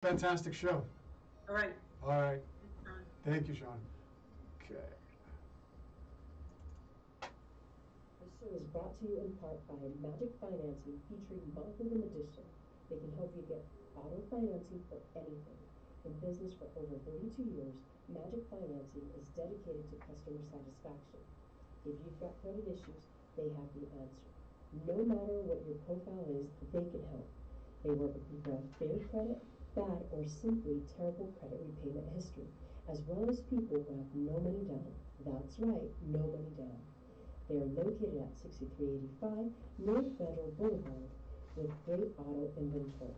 Fantastic show. All right. All right. Sean. Thank you, Sean. Okay. This show is brought to you in part by Magic Financing, featuring Monthly Edition. They can help you get auto financing for anything. In business for over 32 years, Magic Financing is dedicated to customer satisfaction. If you've got credit issues, they have the answer. No matter what your profile is, they can help. They work with people who have fair credit, bad, or simply terrible credit repayment history, as well as people who have no money down. That's right, no money down. They are located at 6385 North Federal Boulevard with great auto inventory.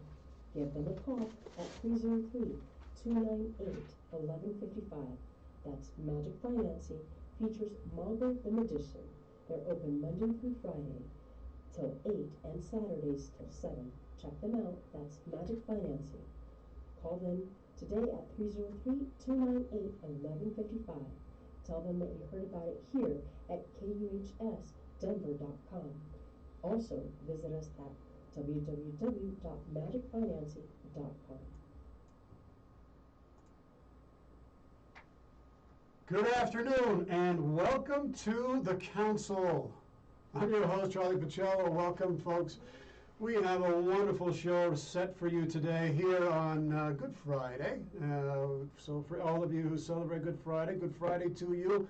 Give them a call at 303-298-1155. That's Magic Financing, features Margaret the Magician. They're open Monday through Friday till 8 and Saturdays till 7. Check them out. That's Magic Financing. Call them today at 303-298-1155. Tell them that you heard about it here at kuhsdenver.com. Also, visit us at www.magicfinancing.com. Good afternoon and welcome to the council. I'm your host, Charlie Pacello. Welcome, folks. We have a wonderful show set for you today here on Good Friday. So for all of you who celebrate Good Friday to you.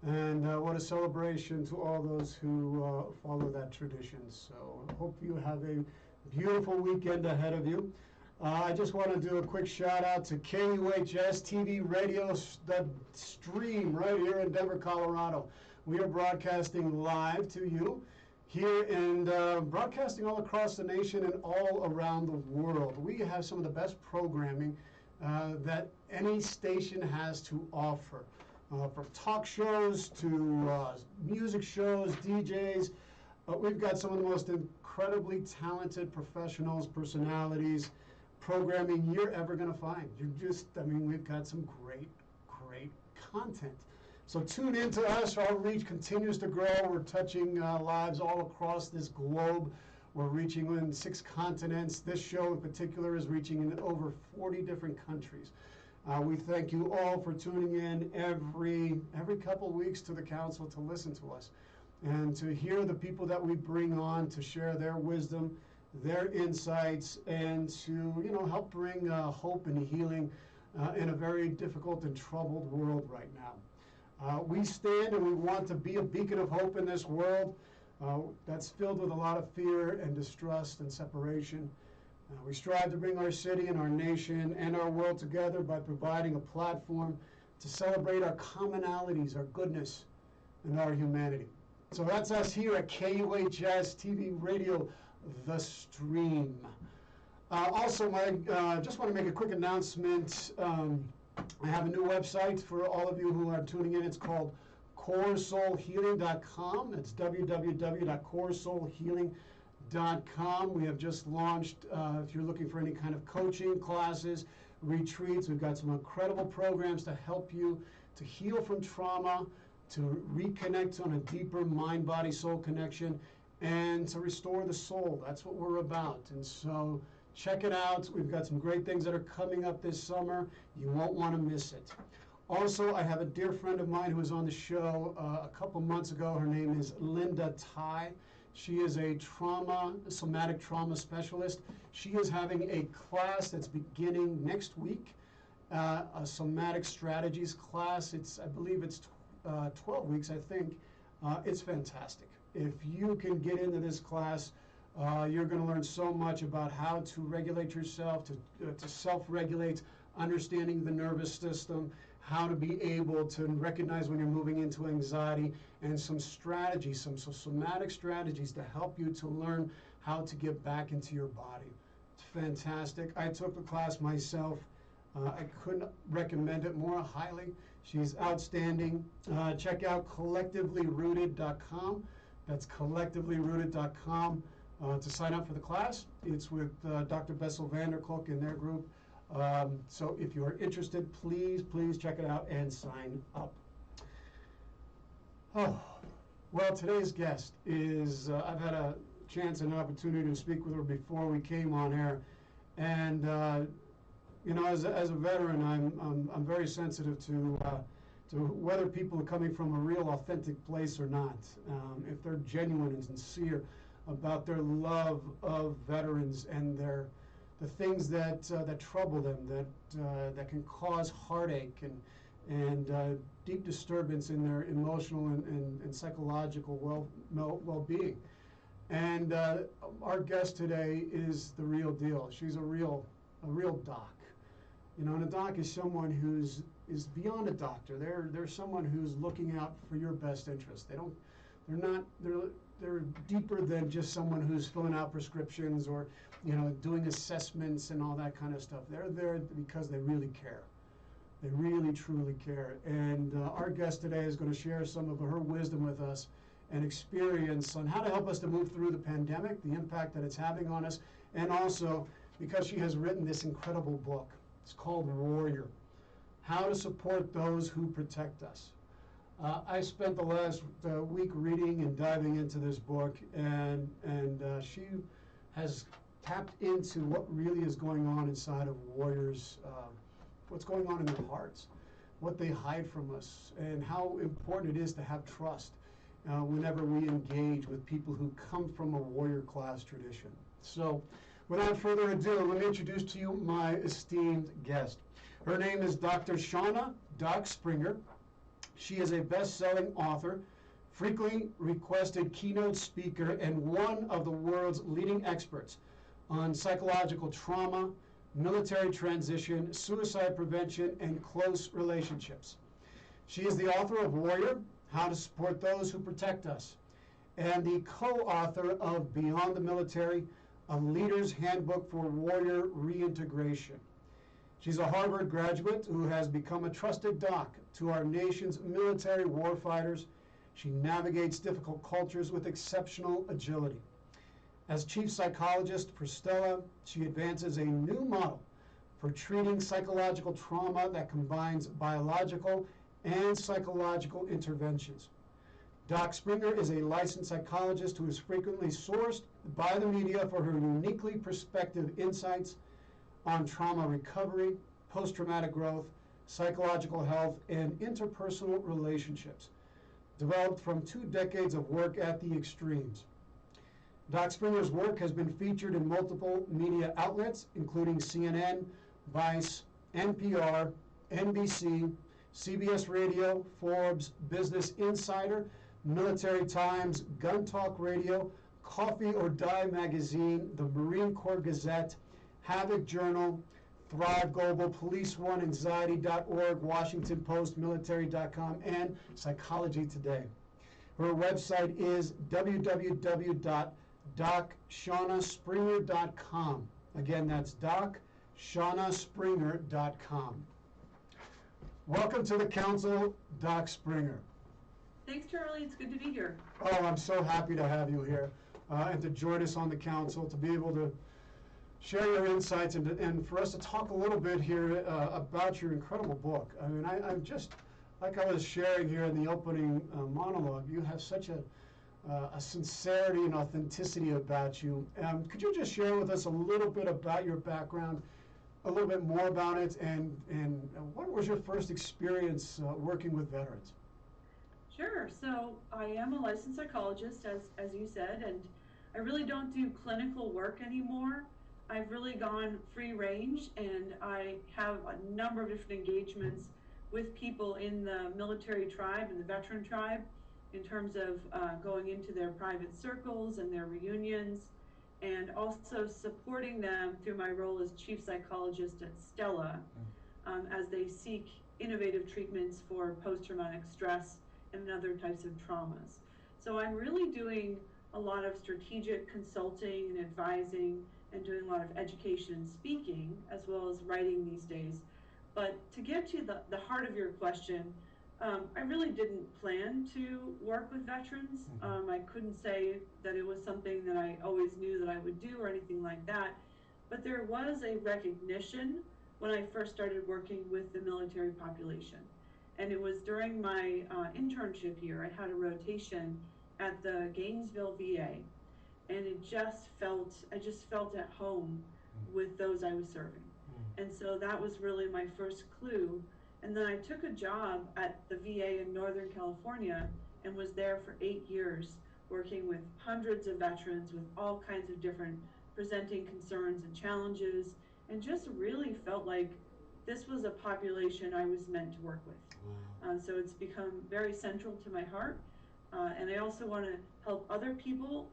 And what a celebration to all those who follow that tradition. So I hope you have a beautiful weekend ahead of you. I just want to do a quick shout out to KUHS TV radio, the stream right here in Denver, Colorado. We are broadcasting live to you here and broadcasting all across the nation and all around the world. We have some of the best programming that any station has to offer. From talk shows to music shows, DJs. We've got some of the most incredibly talented professionals, personalities, programming you're ever going to find. We've got some great content. So tune in to us. Our reach continues to grow. We're touching lives all across this globe. We're reaching in 6 continents. This show in particular is reaching in over 40 different countries. We thank you all for tuning in every couple weeks to the council to listen to us and to hear the people that we bring on to share their wisdom, their insights, and to help bring hope and healing in a very difficult and troubled world right now. We stand and we want to be a beacon of hope in this world that's filled with a lot of fear and distrust and separation. We strive to bring our city and our nation and our world together by providing a platform to celebrate our commonalities, our goodness, and our humanity. So that's us here at KUHS TV Radio, the stream. Also, just want to make a quick announcement. I have a new website for all of you who are tuning in. It's called CoreSoulHealing.com. It's www.CoreSoulHealing.com. We have just launched, if you're looking for any kind of coaching, classes, retreats, we've got some incredible programs to help you to heal from trauma, to reconnect on a deeper mind, body, soul connection, and to restore the soul. That's what we're about. And so check it out. We've got some great things that are coming up this summer. You won't want to miss it. Also, I have a dear friend of mine who was on the show a couple months ago. Her name is Linda Tai. She is a somatic trauma specialist. She is having a class that's beginning next week, a somatic strategies class. I believe it's 12 weeks, I think. It's fantastic. If you can get into this class, you're going to learn so much about how to regulate yourself, to self-regulate, understanding the nervous system, how to be able to recognize when you're moving into anxiety, and some strategies, some somatic strategies to help you to learn how to get back into your body. It's fantastic. I took the class myself. I couldn't recommend it more highly. She's outstanding. Check out collectivelyrooted.com. That's collectivelyrooted.com to sign up for the class. It's with Dr. Bessel Vanderkolk and their group. So if you're interested, please check it out and sign up. Oh, well, today's guest is, I've had a chance and an opportunity to speak with her before we came on air. And You know, as a veteran, I'm very sensitive to whether people are coming from a real authentic place or not. If they're genuine and sincere about their love of veterans and the things that trouble them, that can cause heartache and deep disturbance in their emotional and psychological well-being. And our guest today is the real deal. She's a real doc. You know, and a doc is someone is beyond a doctor. They're someone who's looking out for your best interest. They're deeper than just someone who's filling out prescriptions or, you know, doing assessments and all that kind of stuff. They're there because they really care. They really, truly care. And our guest today is going to share some of her wisdom with us and experience on how to help us to move through the pandemic, the impact that it's having on us, and also because she has written this incredible book. It's called Warrior: How to Support Those Who Protect Us. I spent the last week reading and diving into this book, and she has tapped into what really is going on inside of warriors, what's going on in their hearts, what they hide from us, and how important it is to have trust whenever we engage with people who come from a warrior class tradition. So, without further ado, let me introduce to you my esteemed guest. Her name is Dr. Shauna "Doc" Springer. She is a best-selling author, frequently requested keynote speaker, and one of the world's leading experts on psychological trauma, military transition, suicide prevention, and close relationships. She is the author of Warrior: How to Support Those Who Protect Us, and the co-author of Beyond the Military, a Leader's Handbook for Warrior Reintegration. She's a Harvard graduate who has become a trusted doc to our nation's military warfighters. She navigates difficult cultures with exceptional agility. As chief psychologist for Stella, she advances a new model for treating psychological trauma that combines biological and psychological interventions. Doc Springer is a licensed psychologist who is frequently sourced by the media for her uniquely perspective insights on trauma recovery, post-traumatic growth, psychological health, and interpersonal relationships, developed from 2 decades of work at the extremes. Doc Springer's work has been featured in multiple media outlets, including CNN, Vice, NPR, NBC, CBS Radio, Forbes, Business Insider, Military Times, Gun Talk Radio, Coffee or Die Magazine, the Marine Corps Gazette, Havoc Journal, Thrive Global, Police One, Anxiety.org, Washington Post, Military.com, and Psychology Today. Her website is www.DocShaunaSpringer.com. Again, that's DocShaunaSpringer.com. Welcome to the Council, Doc Springer. Thanks, Charlie. It's good to be here. Oh, I'm so happy to have you here and to join us on the council, to be able to share your insights and for us to talk a little bit here about your incredible book. I mean, I'm just, like I was sharing here in the opening monologue, you have such a sincerity and authenticity about you. Could you just share with us a little bit about your background, a little bit more about it, and what was your first experience working with veterans? Sure. So I am a licensed psychologist, as you said, and I really don't do clinical work anymore. I've really gone free range, and I have a number of different engagements with people in the military tribe and the veteran tribe in terms of going into their private circles and their reunions, and also supporting them through my role as chief psychologist at Stella as they seek innovative treatments for post-traumatic stress and other types of traumas. So I'm really doing a lot of strategic consulting and advising and doing a lot of education and speaking, as well as writing these days. But to get to the heart of your question, I really didn't plan to work with veterans. I couldn't say that it was something that I always knew that I would do or anything like that. But there was a recognition when I first started working with the military population. And it was during my internship year. I had a rotation at the Gainesville VA, and I just felt at home with those I was serving. And so that was really my first clue. And then I took a job at the VA in Northern California and was there for 8 years, working with hundreds of veterans with all kinds of different presenting concerns and challenges, and just really felt like this was a population I was meant to work with. Wow. So it's become very central to my heart. And I also want to help other people,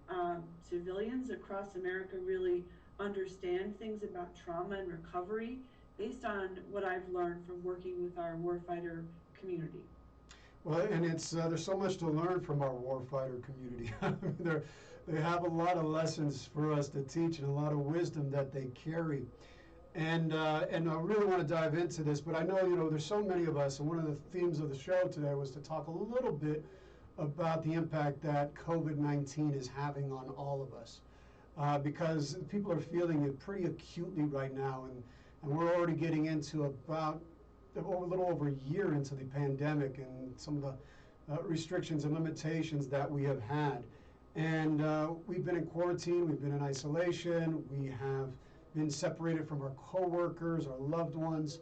civilians across America, really understand things about trauma and recovery based on what I've learned from working with our warfighter community. Well, and it's there's so much to learn from our warfighter community. I mean, they have a lot of lessons for us to teach and a lot of wisdom that they carry. And I really want to dive into this, but I know, there's so many of us, and one of the themes of the show today was to talk a little bit about the impact that COVID-19 is having on all of us. Because people are feeling it pretty acutely right now, and we're already getting into about a little over a year into the pandemic and some of the restrictions and limitations that we have had. And we've been in quarantine, we've been in isolation, we have been separated from our coworkers, our loved ones.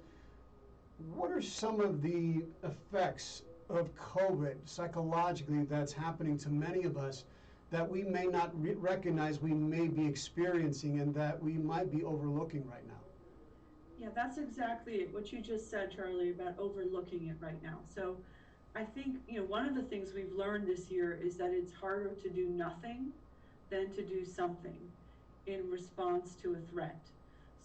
What are some of the effects of COVID psychologically that's happening to many of us that we may not recognize we may be experiencing and that we might be overlooking right now? Yeah, that's exactly what you just said, Charlie, about overlooking it right now. So I think, one of the things we've learned this year is that it's harder to do nothing than to do something in response to a threat.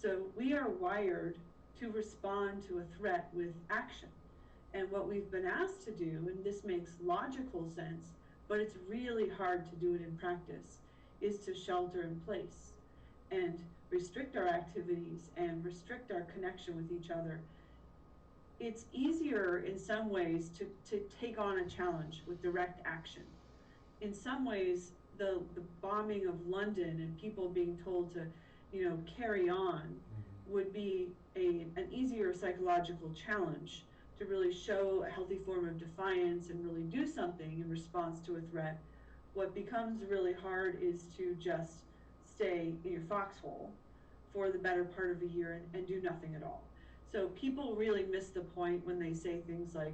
So we are wired to respond to a threat with action. And what we've been asked to do, and this makes logical sense, but it's really hard to do it in practice, is to shelter in place and restrict our activities and restrict our connection with each other. It's easier in some ways to take on a challenge with direct action. In some ways, the bombing of London and people being told to, carry on would be an easier psychological challenge to really show a healthy form of defiance and really do something in response to a threat. What becomes really hard is to just stay in your foxhole for the better part of a year and do nothing at all. So people really miss the point when they say things like,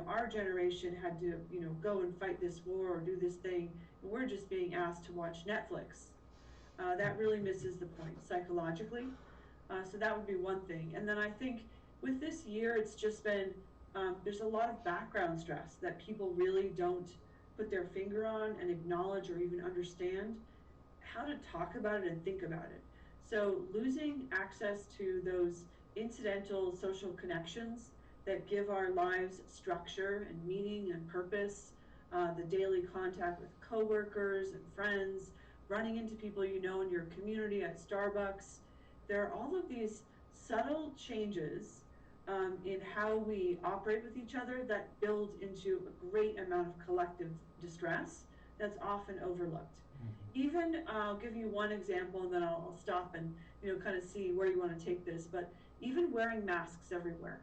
our generation had to, go and fight this war or do this thing, and we're just being asked to watch Netflix. That really misses the point psychologically. So that would be one thing. And then I think with this year, it's just been, there's a lot of background stress that people really don't put their finger on and acknowledge or even understand how to talk about it and think about it. So losing access to those incidental social connections that give our lives structure and meaning and purpose, the daily contact with coworkers and friends, running into people in your community at Starbucks. There are all of these subtle changes in how we operate with each other that build into a great amount of collective distress that's often overlooked. Even, I'll give you one example and then I'll stop and kind of see where you want to take this, but even wearing masks everywhere.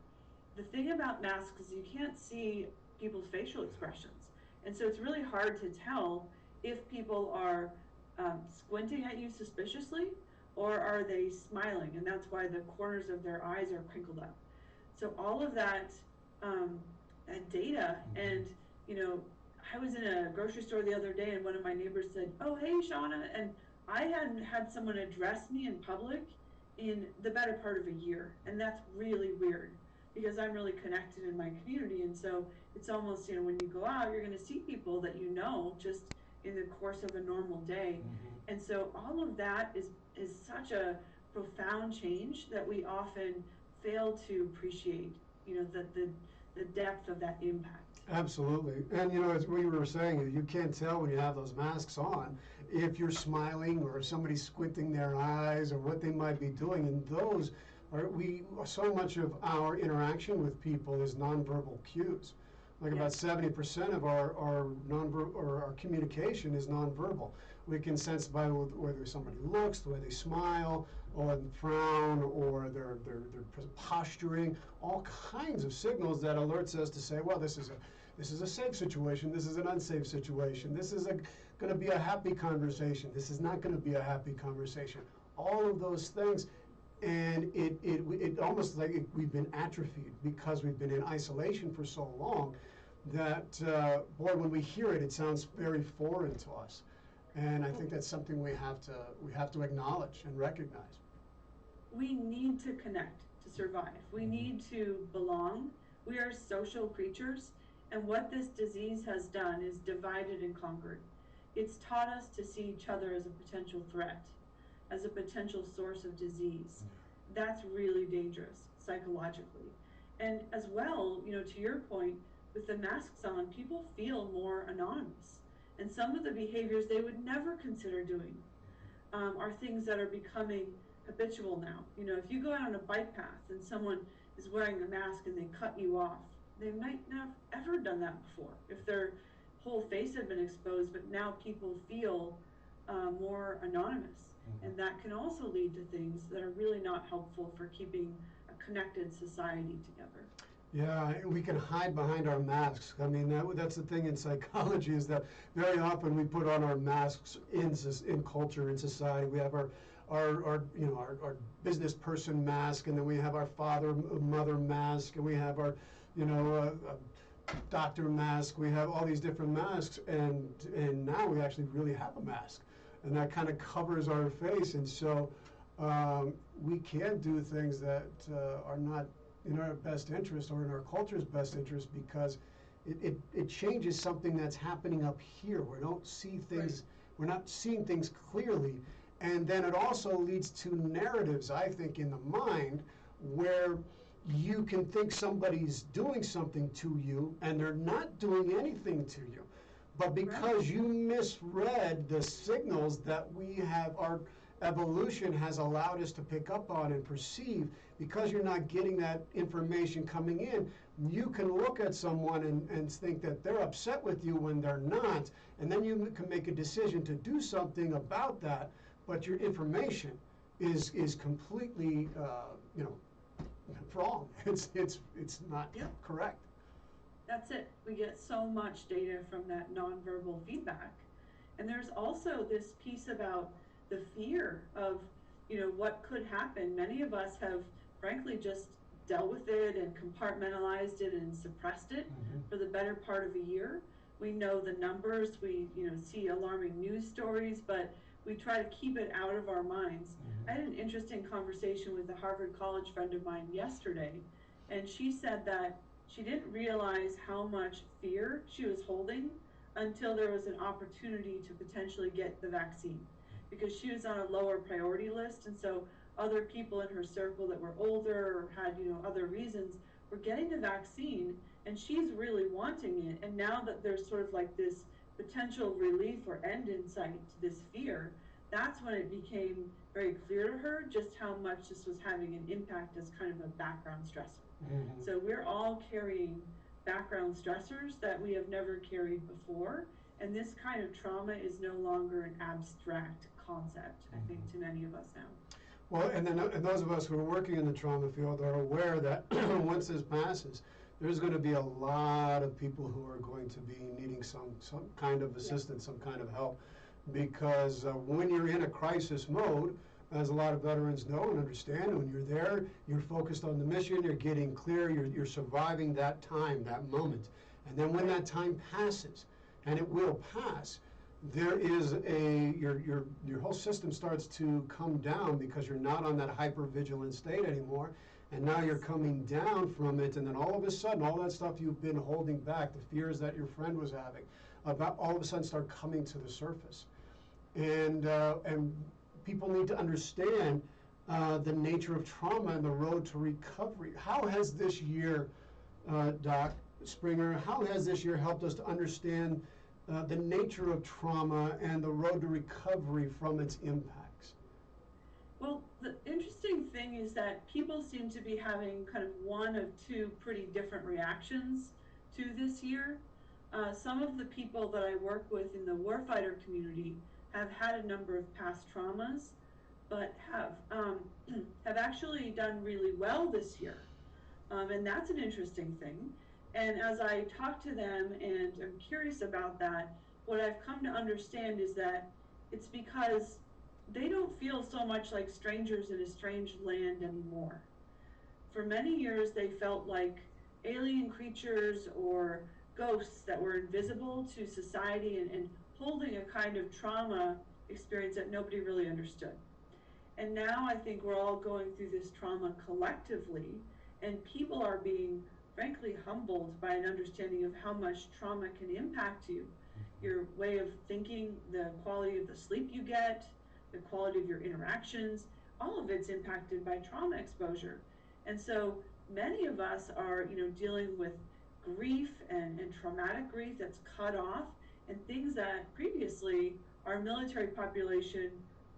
The thing about masks is you can't see people's facial expressions. And so it's really hard to tell if people are squinting at you suspiciously or are they smiling, and that's why the corners of their eyes are crinkled up. So all of that data, and I was in a grocery store the other day and one of my neighbors said, "Oh, hey, Shauna," and I hadn't had someone address me in public in the better part of a year, and that's really weird because I'm really connected in my community, and so it's almost, when you go out, you're going to see people that just in the course of a normal day. And so all of that is such a profound change that we often fail to appreciate, the depth of that impact. Absolutely. And as we were saying, you can't tell when you have those masks on if you're smiling or if somebody's squinting their eyes or what they might be doing. And those are, so much of our interaction with people is nonverbal cues. Like about 70% of our nonverbal or our communication is nonverbal. We can sense by whether somebody looks, the way they smile, or frown, or their posturing, all kinds of signals that alerts us to say, well, this is a safe situation, this is an unsafe situation, this is going to be a happy conversation, this is not going to be a happy conversation. All of those things And it almost like we've been atrophied because we've been in isolation for so long that, boy, when we hear it, it sounds very foreign to us. And I think that's something we have to acknowledge and recognize. We need to connect to survive. We need to belong. We are social creatures, and what this disease has done is divided and conquered. It's taught us to see each other as a potential threat, as a potential source of disease. That's really dangerous psychologically. And as well, to your point, with the masks on, people feel more anonymous. And some of the behaviors they would never consider doing are things that are becoming habitual now. If you go out on a bike path and someone is wearing a mask and they cut you off, they might not have ever done that before if their whole face had been exposed, but now people feel more anonymous. And that can also lead to things that are really not helpful for keeping a connected society together. Yeah, we can hide behind our masks. I mean, that's the thing in psychology, is that very often we put on our masks in culture, in society. We have our business person mask, and then we have our father, mother mask, and we have our, doctor mask. We have all these different masks, and now we actually really have a mask, and that kind of covers our face, and so we can't do things that are not in our best interest or in our culture's best interest, because it changes something that's happening up here. We don't see things, we're not seeing things clearly. And then it also leads to narratives, I think, in the mind where you can think somebody's doing something to you and they're not doing anything to you. But because you misread the signals that we have, our evolution has allowed us to pick up on and perceive, because you're not getting that information coming in, you can look at someone and think that they're upset with you when they're not, and then you can make a decision to do something about that, but your information is completely wrong. It's not correct. That's it. We get so much data from that nonverbal feedback. And there's also this piece about the fear of, what could happen. Many of us have, frankly, just dealt with it and compartmentalized it and suppressed it for the better part of a year. We know the numbers, we see alarming news stories, but we try to keep it out of our minds. I had an interesting conversation with a Harvard College friend of mine yesterday, and she said that she didn't realize how much fear she was holding until there was an opportunity to potentially get the vaccine, because she was on a lower priority list, and so other people in her circle that were older or had other reasons were getting the vaccine, and she's really wanting it. And now that there's sort of like this potential relief or end in sight to this fear, that's when it became very clear to her just how much this was having an impact as kind of a background stressor. So we're all carrying background stressors that we have never carried before, and this kind of trauma is no longer an abstract concept, I think, to many of us now. Well, and those of us who are working in the trauma field are aware that once this passes, there's going to be a lot of people who are going to be needing some kind of assistance, some kind of help, because when you're in a crisis mode, as a lot of veterans know and understand, when you're there, you're focused on the mission, you're getting clear, you're surviving that time, that moment. And then when that time passes, and it will pass, there is your whole system starts to come down, because you're not on that hyper-vigilant state anymore, and now you're coming down from it, and then all of a sudden, all that stuff you've been holding back, the fears that your friend was having, about all of a sudden start coming to the surface. And people need to understand the nature of trauma and the road to recovery. How has this year, Doc Springer, how has this year helped us to understand the nature of trauma and the road to recovery from its impacts? Well, the interesting thing is that people seem to be having kind of one of two pretty different reactions to this year. Some of the people that I work with in the warfighter community have had a number of past traumas, but have actually done really well this year. And that's an interesting thing. And as I talk to them and I'm curious about that, what I've come to understand is that it's because they don't feel so much like strangers in a strange land anymore. For many years, they felt like alien creatures or ghosts that were invisible to society and holding a kind of trauma experience that nobody really understood. And now I think we're all going through this trauma collectively, and people are being, frankly, humbled by an understanding of how much trauma can impact you. Your way of thinking, the quality of the sleep you get, the quality of your interactions, all of it's impacted by trauma exposure. And so many of us are, dealing with grief and traumatic grief that's cut off, and things that previously our military population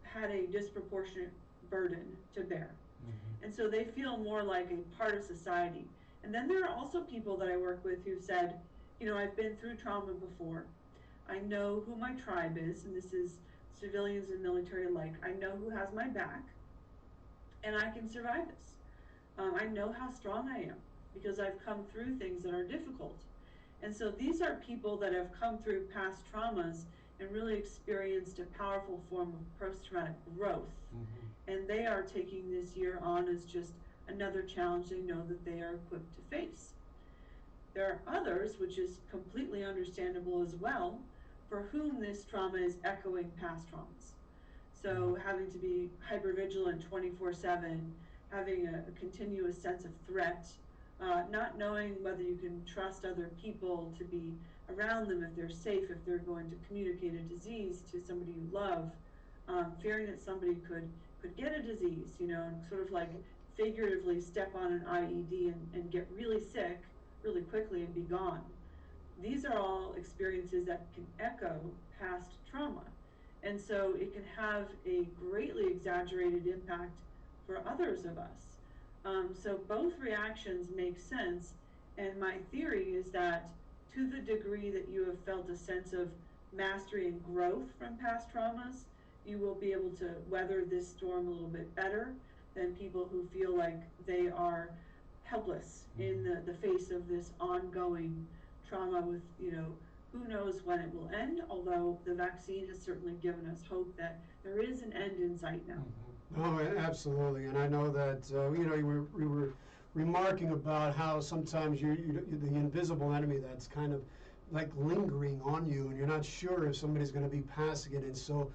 had a disproportionate burden to bear. And so they feel more like a part of society. And then there are also people that I work with who've said, I've been through trauma before. I know who my tribe is, and this is civilians and military alike. I know who has my back, and I can survive this. I know how strong I am because I've come through things that are difficult. And so these are people that have come through past traumas and really experienced a powerful form of post-traumatic growth. And they are taking this year on as just another challenge they know that they are equipped to face. There are others, which is completely understandable as well, for whom this trauma is echoing past traumas. So having to be hypervigilant 24/7, having a continuous sense of threat, not knowing whether you can trust other people to be around them, if they're safe, if they're going to communicate a disease to somebody you love, fearing that somebody could get a disease, and sort of like figuratively step on an IED and get really sick really quickly and be gone. These are all experiences that can echo past trauma. And so it can have a greatly exaggerated impact for others of us. So both reactions make sense. And my theory is that to the degree that you have felt a sense of mastery and growth from past traumas, you will be able to weather this storm a little bit better than people who feel like they are helpless in the face of this ongoing trauma with, who knows when it will end, although the vaccine has certainly given us hope that there is an end in sight now. Oh, absolutely. And I know that, we were remarking about how sometimes you're the invisible enemy that's kind of like lingering on you, and you're not sure if somebody's going to be passing it. And so,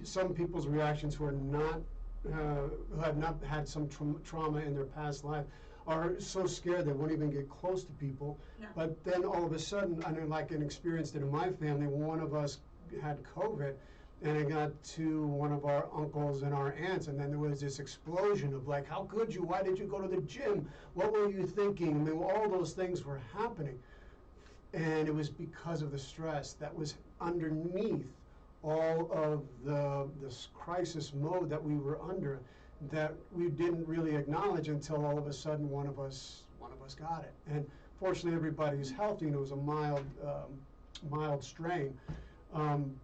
some people's reactions who are not, who have not had some trauma in their past life are so scared they won't even get close to people. Yeah. But then all of a sudden, I know, like an experience that in my family, one of us had COVID, and it got to one of our uncles and our aunts, and then there was this explosion of like, how could you? Why did you go to the gym? What were you thinking? I mean, all those things were happening. And it was because of the stress that was underneath all of this crisis mode that we were under, that we didn't really acknowledge until all of a sudden one of us got it. And fortunately everybody's healthy, and it was a mild strain.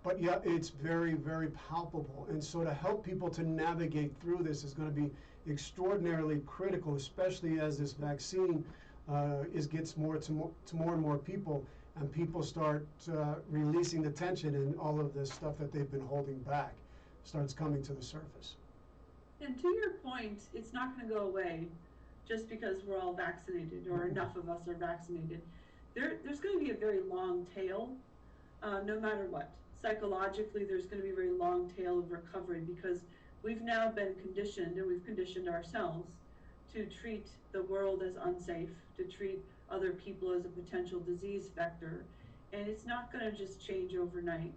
But yeah, it's very, very palpable. And so to help people to navigate through this is going to be extraordinarily critical, especially as this vaccine gets more to more and more people, and people start releasing the tension, and all of this stuff that they've been holding back starts coming to the surface. And to your point, it's not going to go away just because we're all vaccinated or enough of us are vaccinated. There's going to be a very long tail, no matter what. Psychologically, there's going to be a very long tail of recovery because we've now been conditioned, and we've conditioned ourselves to treat the world as unsafe, to treat other people as a potential disease vector. And it's not going to just change overnight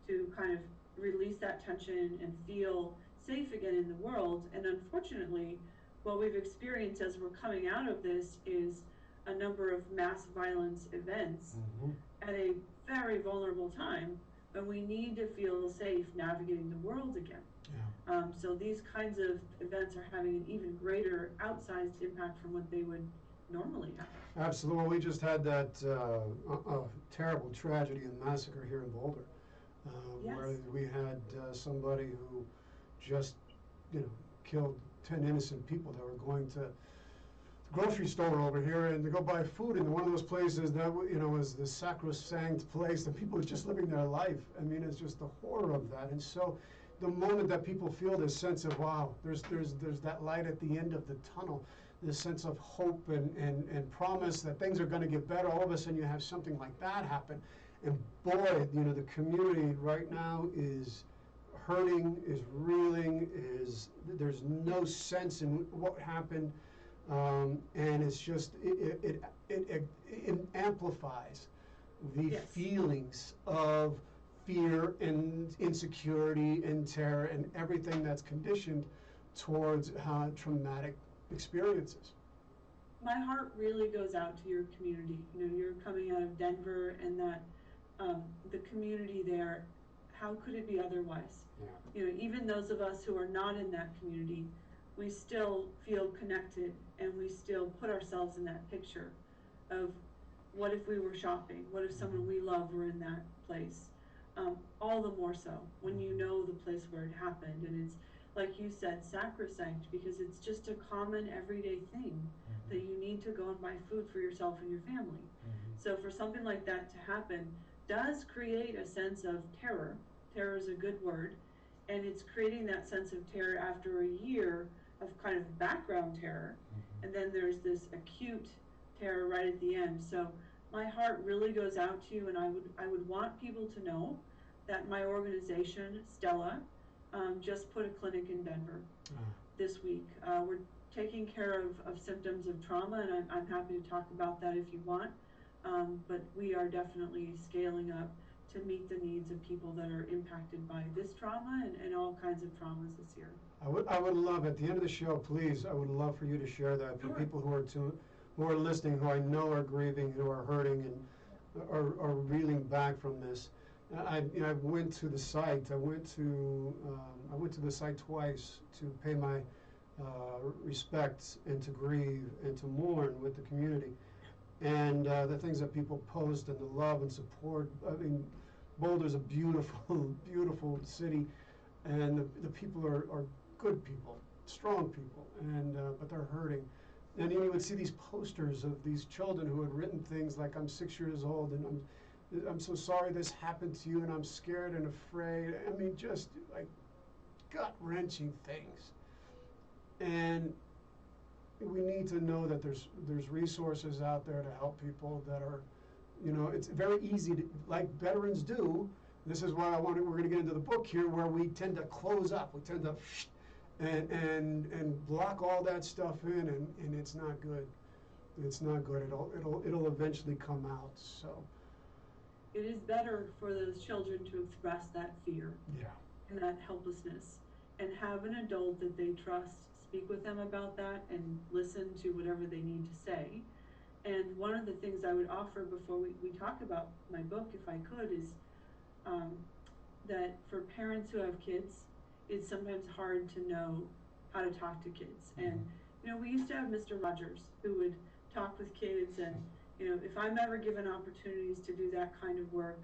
to kind of release that tension and feel safe again in the world. And unfortunately, what we've experienced as we're coming out of this is a number of mass violence events at a very vulnerable time when we need to feel safe navigating the world again. Yeah. So these kinds of events are having an even greater outsized impact from what they would normally have. Absolutely. Well, we just had that terrible tragedy and massacre here in Boulder, Yes. where we had somebody who just, killed 10 innocent people that were going to the grocery store over here and to go buy food in one of those places that, was the sacrosanct place that people were just living their life. I mean, it's just the horror of that. And so the moment that people feel this sense of, wow, there's that light at the end of the tunnel, this sense of hope and promise that things are going to get better, all of a sudden you have something like that happen. And boy, the community right now is hurting, is reeling, there's no sense in what happened, and it's just, it amplifies the Yes. feelings of fear and insecurity and terror and everything that's conditioned towards traumatic experiences. My heart really goes out to your community. You're coming out of Denver, and that the community there, how could it be otherwise? Yeah. Even those of us who are not in that community, we still feel connected, and we still put ourselves in that picture of what if we were shopping? What if someone we love were in that place? All the more so when you know the place where it happened, and it's, like you said, sacrosanct, because it's just a common everyday thing that you need to go and buy food for yourself and your family. So for something like that to happen does create a sense of terror. Terror is a good word, and it's creating that sense of terror after a year of kind of background terror, and then there's this acute terror right at the end. So my heart really goes out to you, and I would want people to know that my organization, Stella, just put a clinic in Denver this week. We're taking care of symptoms of trauma, and I'm happy to talk about that if you want. But we are definitely scaling up to meet the needs of people that are impacted by this trauma and all kinds of traumas this year. I would love, at the end of the show, please, I would love for you to share that for Sure. people who are listening, who I know are grieving, who are hurting, and are reeling back from this. I went to the site. I went to the site twice to pay my respects and to grieve and to mourn with the community. And the things that people post and the love and support. I mean, Boulder's a beautiful, beautiful city, and the people are good people, strong people, and but they're hurting. And you would see these posters of these children who had written things like, "I'm 6 years old, and I'm so sorry this happened to you, and I'm scared and afraid." I mean, just like gut-wrenching things. And we need to know that there's resources out there to help people that are, it's very easy to, like veterans do. This is why we're going to get into the book here, where we tend to close up. We tend to and block all that stuff in, and it's not good. It's not good. It'll eventually come out. So It is better for those children to express that fear and that helplessness, and have an adult that they trust speak with them about that and listen to whatever they need to say. And one of the things I would offer before we talk about my book, if I could, is that for parents who have kids, it's sometimes hard to know how to talk to kids. And we used to have Mr. Rogers who would talk with kids, and if I'm ever given opportunities to do that kind of work,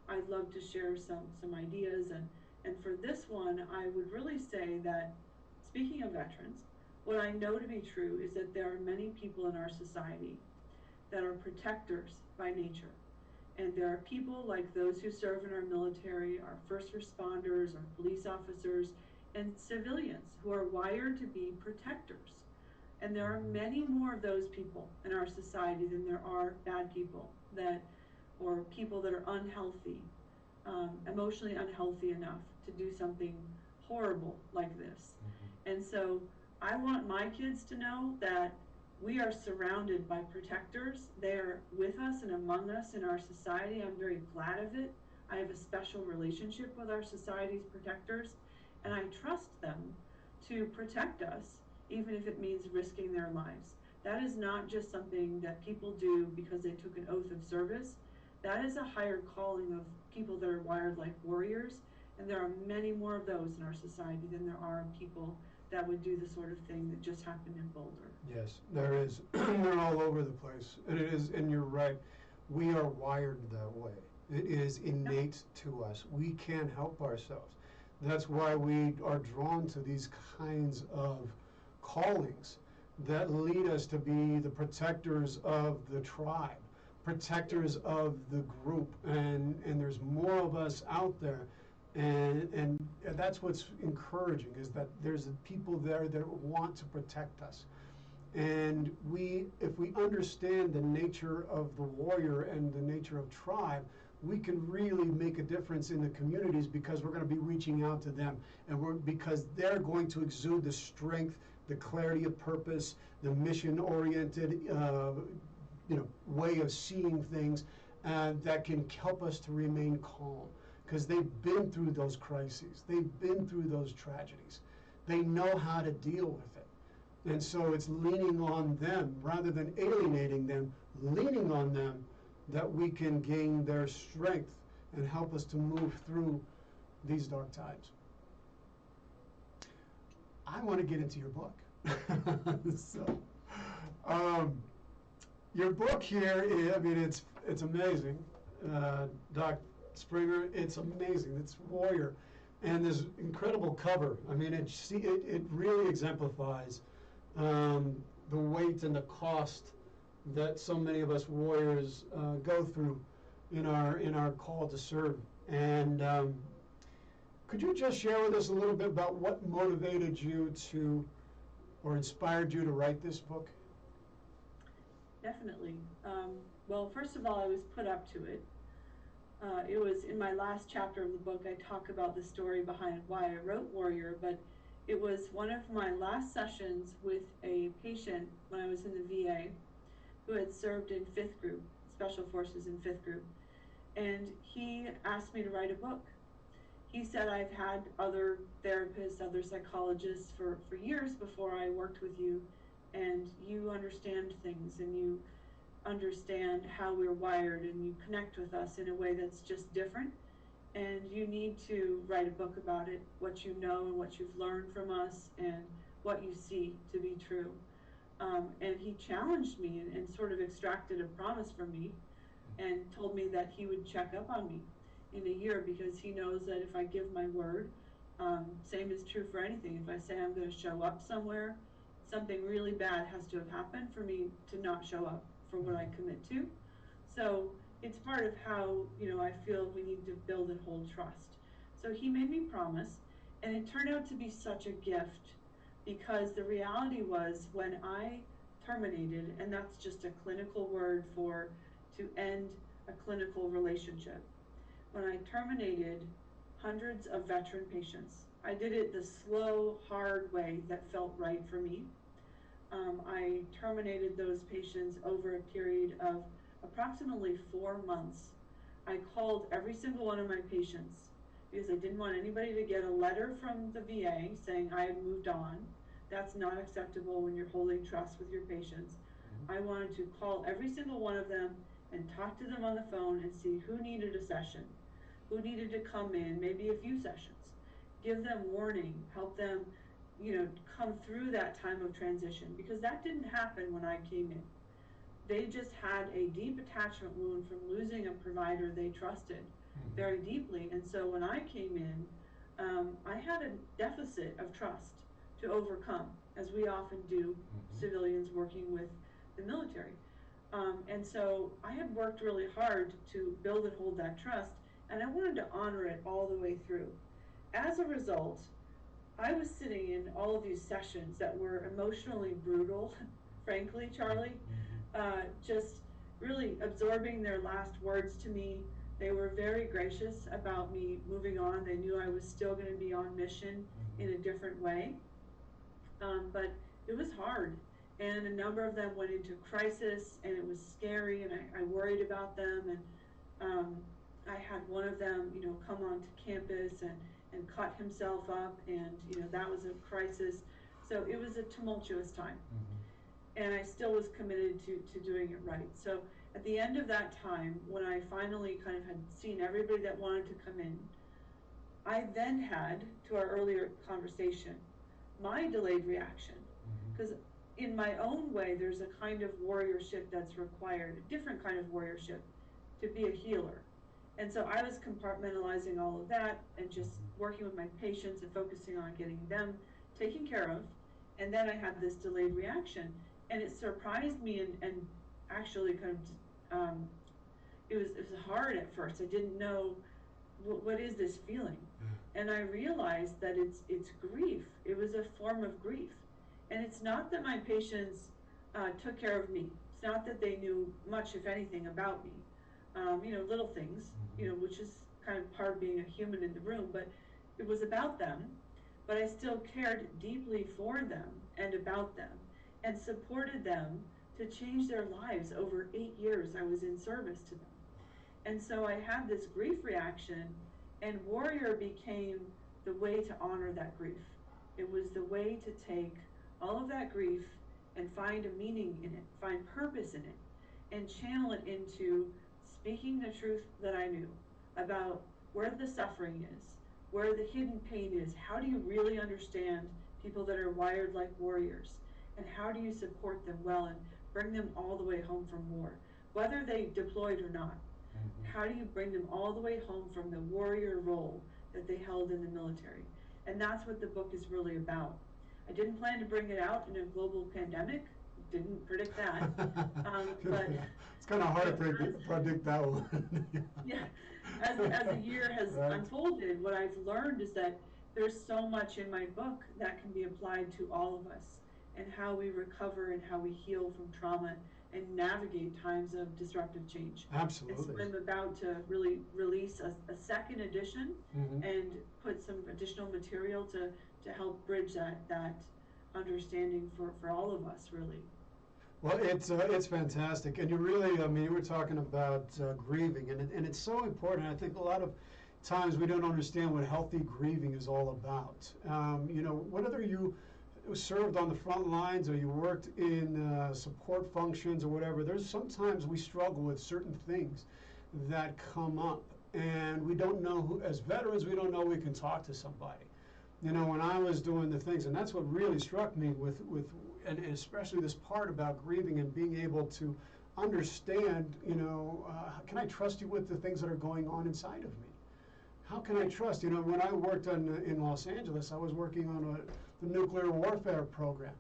I'd love to share some ideas. And for this one, I would really say that, speaking of veterans, what I know to be true is that there are many people in our society that are protectors by nature. And there are people like those who serve in our military, our first responders, our police officers, and civilians who are wired to be protectors. And there are many more of those people in our society than there are bad people or people that are unhealthy, emotionally unhealthy enough to do something horrible like this. And so I want my kids to know that we are surrounded by protectors. They're with us and among us in our society. I'm very glad of it. I have a special relationship with our society's protectors, and I trust them to protect us, even if it means risking their lives. That is not just something that people do because they took an oath of service. That is a higher calling of people that are wired like warriors, and there are many more of those in our society than there are people that would do the sort of thing that just happened in Boulder. Yes, there is. They're all over the place. And it is, and you're right. We are wired that way. It is innate to us. We can't help ourselves. That's why we are drawn to these kinds of callings that lead us to be the protectors of the tribe, protectors of the group. And there's more of us out there. And that's what's encouraging, is that there's people there that want to protect us. And if we understand the nature of the warrior and the nature of tribe, we can really make a difference in the communities, because we're going to be reaching out to them, and because they're going to exude the strength, the clarity of purpose, the mission-oriented, way of seeing things that can help us to remain calm, because they've been through those crises, they've been through those tragedies, they know how to deal with it. And so it's leaning on them rather than alienating them, leaning on them, that we can gain their strength and help us to move through these dark times. I want to get into your book. So, your book here, it's amazing. Doc Springer, it's amazing. It's warrior. And this incredible cover. I mean, it really exemplifies the weight and the cost that so many of us warriors go through in our call to serve. And could you just share with us a little bit about what motivated you to, or inspired you to write this book? Definitely. Well, first of all, I was put up to it. It was in my last chapter of the book, I talk about the story behind why I wrote Warrior, but it was one of my last sessions with a patient when I was in the VA who had served in 5th Group, Special Forces in 5th Group, and he asked me to write a book. He said, I've had other therapists, other psychologists for years before I worked with you, and you understand things, and you understand how we're wired, and you connect with us in a way that's just different, and you need to write a book about it, what you know and what you've learned from us and what you see to be true. And he challenged me and sort of extracted a promise from me and told me that he would check up on me in a year, because he knows that if I give my word, same is true for anything. If I say I'm going to show up somewhere, something really bad has to have happened for me to not show up for what I commit to. So it's part of how, I feel we need to build and hold trust. So he made me promise, and it turned out to be such a gift, because the reality was, when I terminated, and that's just a clinical word for to end a clinical relationship. When I terminated hundreds of veteran patients, I did it the slow, hard way that felt right for me. I terminated those patients over a period of approximately 4 months. I called every single one of my patients, because I didn't want anybody to get a letter from the VA saying I had moved on. That's not acceptable when you're holding trust with your patients. I wanted to call every single one of them and talk to them on the phone and see who needed a session, who needed to come in, maybe a few sessions, give them warning, help them, come through that time of transition, because that didn't happen when I came in. They just had a deep attachment wound from losing a provider they trusted very deeply. And so when I came in, I had a deficit of trust to overcome, as we often do, civilians working with the military. And so I had worked really hard to build and hold that trust, and I wanted to honor it all the way through. As a result, I was sitting in all of these sessions that were emotionally brutal, frankly, Charlie, just really absorbing their last words to me. They were very gracious about me moving on. They knew I was still going to be on mission in a different way. But it was hard. And a number of them went into crisis, and it was scary, and I worried about them. And I had one of them, come onto campus and cut himself up, and that was a crisis. So it was a tumultuous time. And I still was committed to doing it right. So at the end of that time, when I finally kind of had seen everybody that wanted to come in, I then had, to our earlier conversation, my delayed reaction. Because in my own way, there's a kind of warriorship that's required, a different kind of warriorship, to be a healer. And so I was compartmentalizing all of that and just working with my patients and focusing on getting them taken care of. And then I had this delayed reaction, and it surprised me and actually kind of, it was hard at first. I didn't know what is this feeling? And I realized that it's grief. It was a form of grief. And it's not that my patients took care of me. It's not that they knew much, if anything, about me. Little things, which is kind of part of being a human in the room, but it was about them. But I still cared deeply for them and about them and supported them to change their lives. Over 8 years, I was in service to them. And so I had this grief reaction, and warrior became the way to honor that grief. It was the way to take all of that grief and find a meaning in it, find purpose in it, and channel it into speaking the truth that I knew about where the suffering is, where the hidden pain is. How do you really understand people that are wired like warriors? And how do you support them well and bring them all the way home from war, whether they deployed or not? How do you bring them all the way home from the warrior role that they held in the military? And that's what the book is really about. I didn't plan to bring it out in a global pandemic. Didn't predict that. But it's kind of hard to predict that one. Yeah, as the year has unfolded, what I've learned is that there's so much in my book that can be applied to all of us, and how we recover and how we heal from trauma and navigate times of disruptive change. Absolutely. And so I'm about to really release a second edition and put some additional material to help bridge that understanding for all of us, really. Well, it's fantastic, and you really, you were talking about grieving, and it's so important. I think a lot of times we don't understand what healthy grieving is all about. Whether you served on the front lines or you worked in support functions or whatever, sometimes we struggle with certain things that come up, and we don't know who, as veterans, we don't know we can talk to somebody. When I was doing the things, and that's what really struck me with and especially this part about grieving and being able to understand, can I trust you with the things that are going on inside of me? How can I trust? When I worked in Los Angeles, I was working on the nuclear warfare program.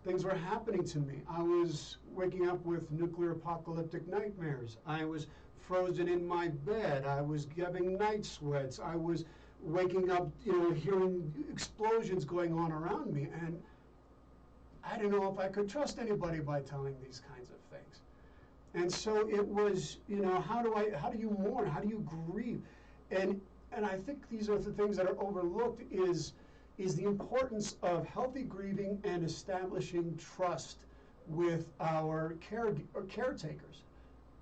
Things were happening to me. I was waking up with nuclear apocalyptic nightmares. I was frozen in my bed. I was having night sweats. I was waking up, hearing explosions going on around me, and I didn't know if I could trust anybody by telling these kinds of things. And so it was, how do you mourn? How do you grieve? And I think these are the things that are overlooked is the importance of healthy grieving and establishing trust with our caretakers.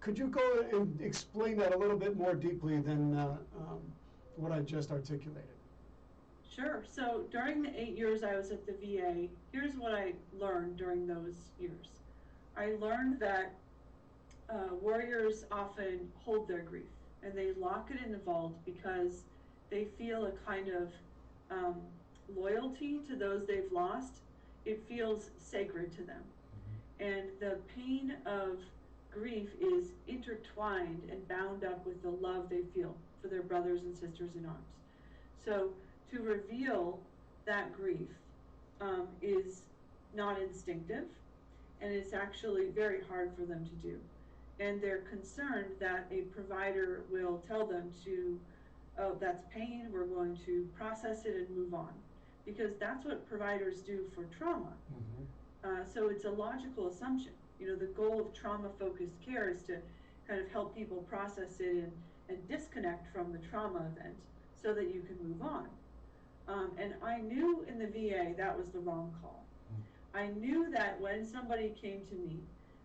Could you go and explain that a little bit more deeply than what I just articulated? Sure. So during the 8 years I was at the VA, here's what I learned during those years. I learned that warriors often hold their grief, and they lock it in the vault because they feel a kind of loyalty to those they've lost. It feels sacred to them. And the pain of grief is intertwined and bound up with the love they feel for their brothers and sisters in arms. So to reveal that grief is not instinctive, and it's actually very hard for them to do. And they're concerned that a provider will tell them to, oh, that's pain, we're going to process it and move on. Because that's what providers do for trauma. So it's a logical assumption. The goal of trauma-focused care is to kind of help people process it and disconnect from the trauma event so that you can move on. And I knew in the VA that was the wrong call. I knew that when somebody came to me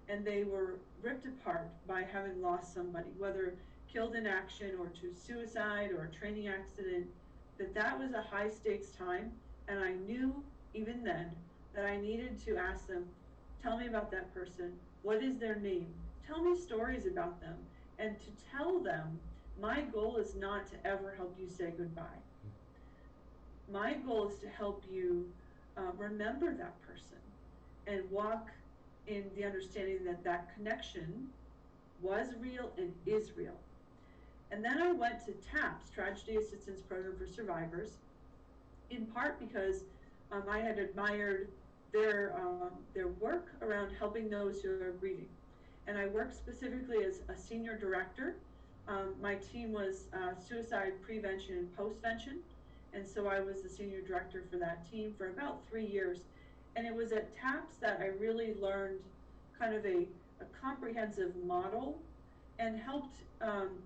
and they were ripped apart by having lost somebody, whether killed in action or to suicide or a training accident, that was a high stakes time. And I knew even then that I needed to ask them, tell me about that person. What is their name? Tell me stories about them. And to tell them, my goal is not to ever help you say goodbye. My goal is to help you remember that person and walk in the understanding that that connection was real and is real. And then I went to TAPS, Tragedy Assistance Program for Survivors, in part because I had admired their work around helping those who are grieving. And I worked specifically as a senior director My team was suicide prevention and postvention, and so I was the senior director for that team for about 3 years. And it was at TAPS that I really learned kind of a comprehensive model and helped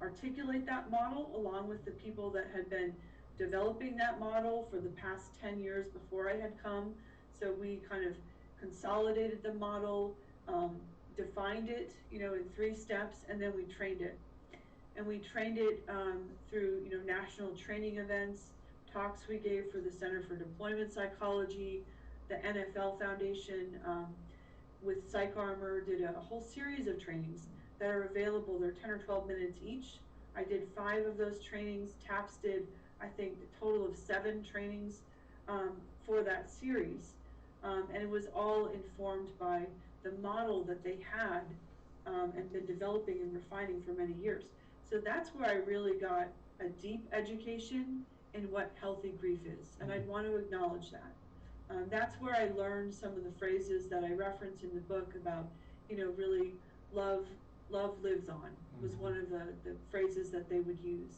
articulate that model along with the people that had been developing that model for the past 10 years before I had come. So we kind of consolidated the model, defined it, in 3 steps, and then we trained it. And we trained it through, national training events, talks we gave for the Center for Deployment Psychology, the NFL Foundation, with Psych Armor, did a whole series of trainings that are available. They're 10 or 12 minutes each. I did 5 of those trainings. TAPS did, I think, a total of 7 trainings for that series. And it was all informed by the model that they had and been developing and refining for many years. So that's where I really got a deep education in what healthy grief is, and I'd want to acknowledge that. That's where I learned some of the phrases that I reference in the book about, really love lives on, was one of the phrases that they would use.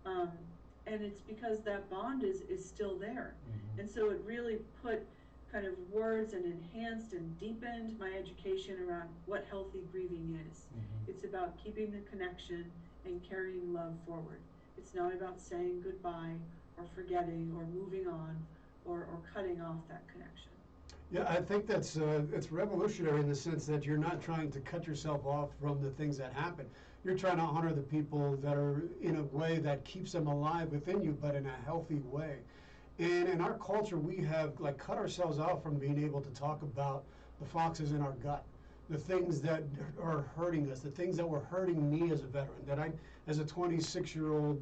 And it's because that bond is still there. And so it really put kind of words and enhanced and deepened my education around what healthy grieving is. It's about keeping the connection and carrying love forward. It's not about saying goodbye or forgetting or moving on or cutting off that connection. Yeah, I think that's it's revolutionary in the sense that you're not trying to cut yourself off from the things that happen. You're trying to honor the people that are in a way that keeps them alive within you, but in a healthy way. And in our culture, we have cut ourselves off from being able to talk about the foxes in our gut, the things that are hurting us, the things that were hurting me as a veteran. That I, as a 26-year-old,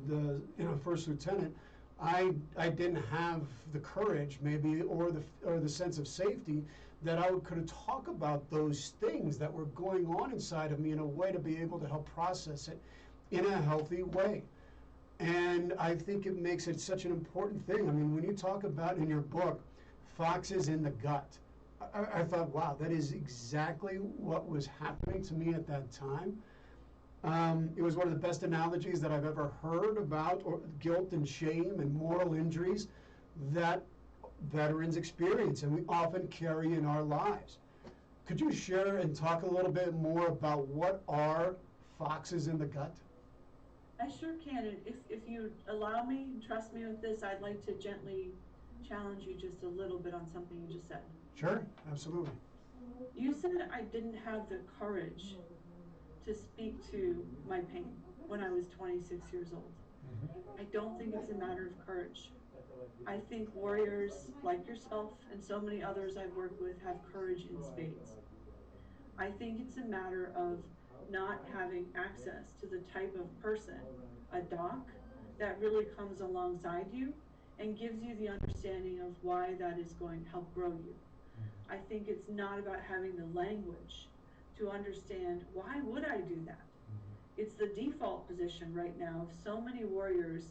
first lieutenant, I didn't have the courage, maybe, or the sense of safety that I could talk about those things that were going on inside of me in a way to be able to help process it in a healthy way. And I think it makes it such an important thing. I mean, when you talk about in your book, foxes in the gut, I thought, wow, that is exactly what was happening to me at that time. It was one of the best analogies that I've ever heard about guilt and shame and moral injuries that veterans experience and we often carry in our lives. Could you share and talk a little bit more about what are foxes in the gut? I sure can, and if you allow me and trust me with this, I'd like to gently challenge you just a little bit on something you just said. Sure, absolutely. You said I didn't have the courage to speak to my pain when I was 26 years old. I don't think it's a matter of courage. I think warriors like yourself and so many others I've worked with have courage in spades. I think it's a matter of not having access to the type of person, a doc, that really comes alongside you and gives you the understanding of why that is going to help grow you. I think it's not about having the language to understand why would I do that. It's the default position right now of so many warriors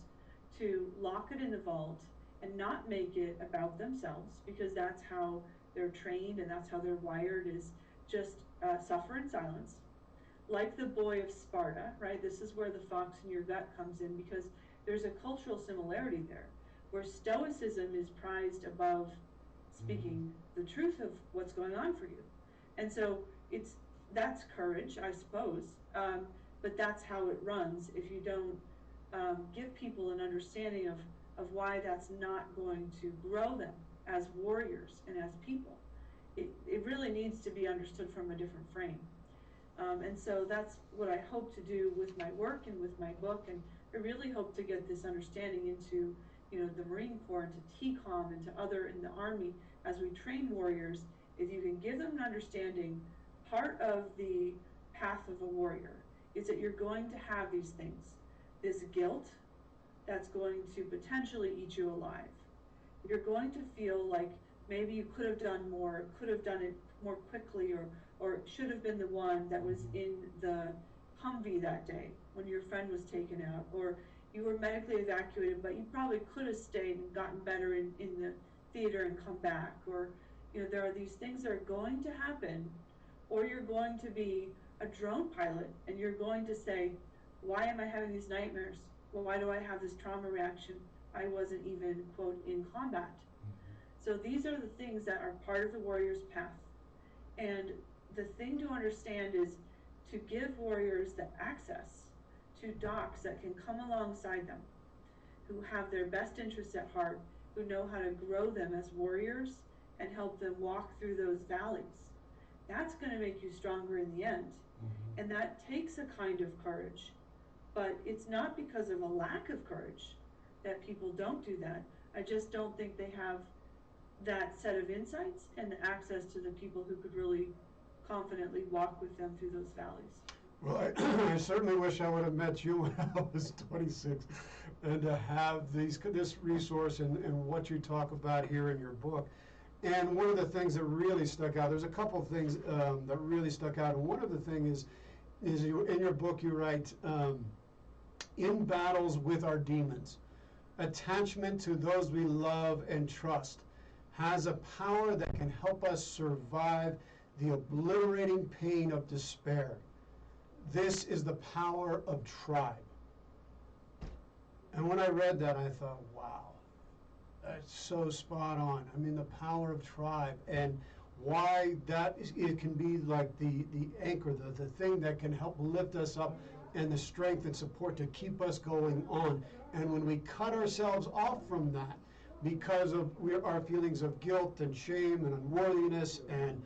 to lock it in the vault and not make it about themselves, because that's how they're trained and that's how they're wired, is just suffer in silence. Like the boy of Sparta, right? This is where the fox in your gut comes in, because there's a cultural similarity there, where stoicism is prized above speaking the truth of what's going on for you. And so that's courage, I suppose, but that's how it runs if you don't give people an understanding of why that's not going to grow them as warriors and as people. It really needs to be understood from a different frame. And so that's what I hope to do with my work and with my book, and I really hope to get this understanding into the Marine Corps, into TCOM, and to other in the Army as we train warriors. If you can give them an understanding, part of the path of a warrior is that you're going to have these things, this guilt that's going to potentially eat you alive. You're going to feel like maybe you could have done more, could have done it more quickly, or should have been the one that was in the Humvee that day when your friend was taken out, or you were medically evacuated, but you probably could have stayed and gotten better in the theater and come back. Or there are these things that are going to happen, or you're going to be a drone pilot and you're going to say, Why am I having these nightmares? Well, why do I have this trauma reaction? I wasn't even, quote, in combat. So these are the things that are part of the warrior's path. And the thing to understand is to give warriors the access to docs that can come alongside them, who have their best interests at heart, who know how to grow them as warriors and help them walk through those valleys. That's going to make you stronger in the end. And that takes a kind of courage. But it's not because of a lack of courage that people don't do that. I just don't think they have that set of insights and the access to the people who could really confidently walk with them through those valleys. Well, I certainly wish I would have met you when I was 26, and to have this resource and what you talk about here in your book. And one of the things that really stuck out, there's a couple of things that really stuck out, and one of the things is in your book you write, in battles with our demons, attachment to those we love and trust has a power that can help us survive the obliterating pain of despair. This is the power of tribe. And when I read that, I thought, wow, that's so spot on. I mean, the power of tribe, and why that is, it can be like the anchor, the thing that can help lift us up, and the strength and support to keep us going on. And when we cut ourselves off from that because of our feelings of guilt and shame and unworthiness and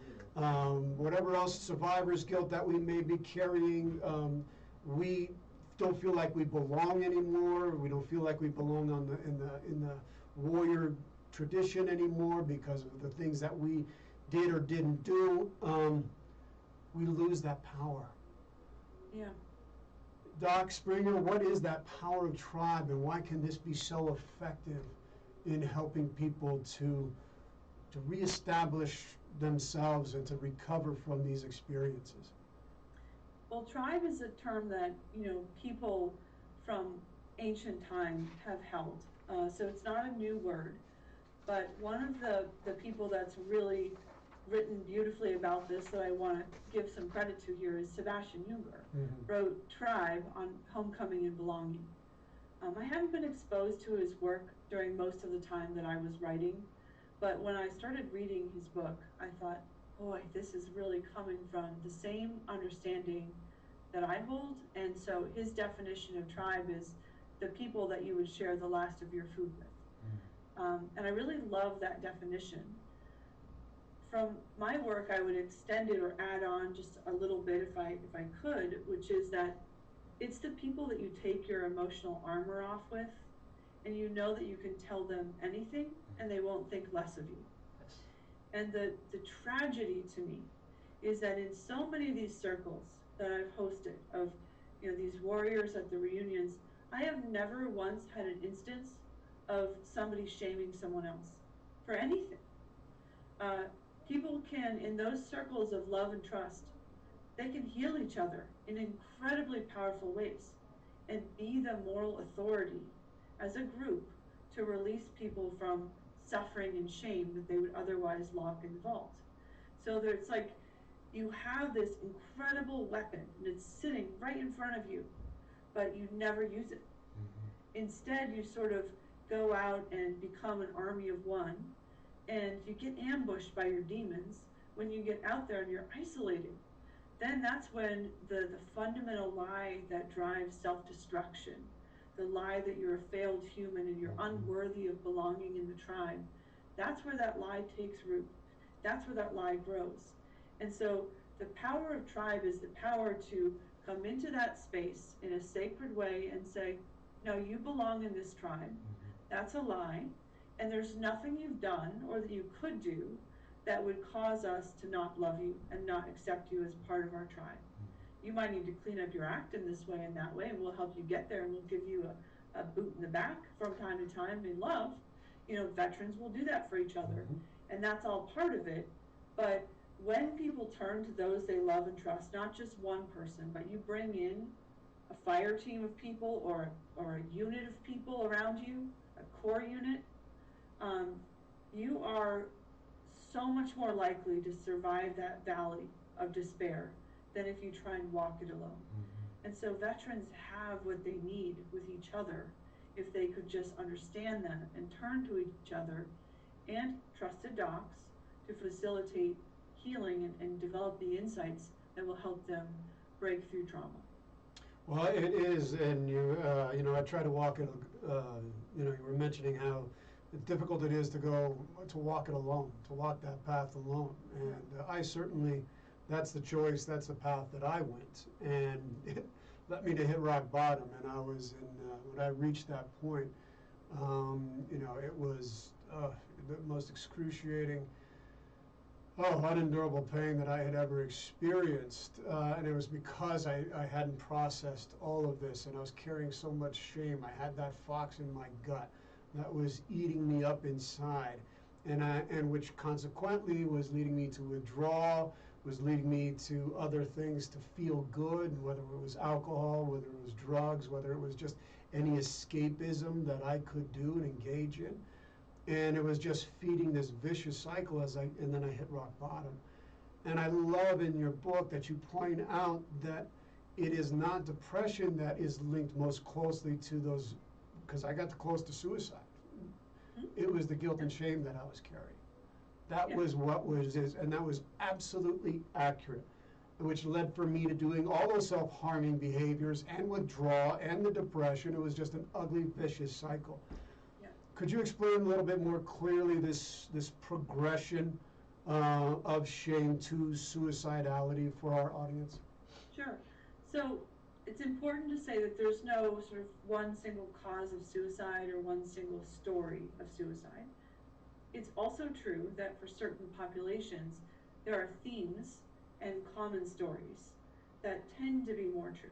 whatever else, survivor's guilt that we may be carrying, we don't feel like we belong anymore. We don't feel like we belong in the warrior tradition anymore because of the things that we did or didn't do. We lose that power. Yeah. Doc Springer, what is that power of tribe, and why can this be so effective in helping people to reestablish themselves and to recover from these experiences? Well, tribe is a term that, people from ancient time have held. So it's not a new word. But one of the people that's really written beautifully about this that I want to give some credit to here is Sebastian Junger, wrote Tribe on Homecoming and Belonging. I hadn't been exposed to his work during most of the time that I was writing, but when I started reading his book, I thought, boy, this is really coming from the same understanding that I hold. And so his definition of tribe is the people that you would share the last of your food with. And I really love that definition. From my work, I would extend it or add on just a little bit if I could, which is that it's the people that you take your emotional armor off with, and you know that you can tell them anything and they won't think less of you. And the tragedy to me is that in so many of these circles that I've hosted of these warriors at the reunions, I have never once had an instance of somebody shaming someone else for anything. People can, in those circles of love and trust, they can heal each other in incredibly powerful ways and be the moral authority as a group to release people from suffering and shame that they would otherwise lock in the vault. So it's like you have this incredible weapon and it's sitting right in front of you, but you never use it. Instead, you sort of go out and become an army of one, and you get ambushed by your demons. When you get out there and you're isolated, then that's when the fundamental lie that drives self-destruction, the lie that you're a failed human and you're unworthy of belonging in the tribe, that's where that lie takes root. That's where that lie grows. And so the power of tribe is the power to come into that space in a sacred way and say, no, you belong in this tribe. That's a lie. And there's nothing you've done or that you could do that would cause us to not love you and not accept you as part of our tribe. You might need to clean up your act in this way and that way, and we'll help you get there, and we'll give you a boot in the back from time to time in love. Veterans will do that for each other, and that's all part of it. But when people turn to those they love and trust, not just one person, but you bring in a fire team of people or a unit of people around you, a core unit, you are so much more likely to survive that valley of despair than if you try and walk it alone. And so veterans have what they need with each other if they could just understand that and turn to each other and trusted docs to facilitate healing and develop the insights that will help them break through trauma. Well, it is, and I try to walk it. You were mentioning how difficult it is to walk it alone, to walk that path alone, and I certainly, that's the choice, that's the path that I went, and it led me to hit rock bottom, and I was when I reached that point, it was the most excruciating, unendurable pain that I had ever experienced, and it was because I hadn't processed all of this, and I was carrying so much shame. I had that fox in my gut that was eating me up inside, and which consequently was leading me to withdraw, was leading me to other things to feel good, whether it was alcohol, whether it was drugs, whether it was just any escapism that I could do and engage in. And it was just feeding this vicious cycle and then I hit rock bottom. And I love in your book that you point out that it is not depression that is linked most closely to those, because I got close to suicide. It was the guilt and shame that I was carrying. That was what was this, and that was absolutely accurate, which led for me to doing all those self-harming behaviors and withdrawal and the depression. It was just an ugly, vicious cycle. Could you explain a little bit more clearly this progression of shame to suicidality for our audience? Sure. So it's important to say that there's no sort of one single cause of suicide or one single story of suicide. It's also true that for certain populations, there are themes and common stories that tend to be more true.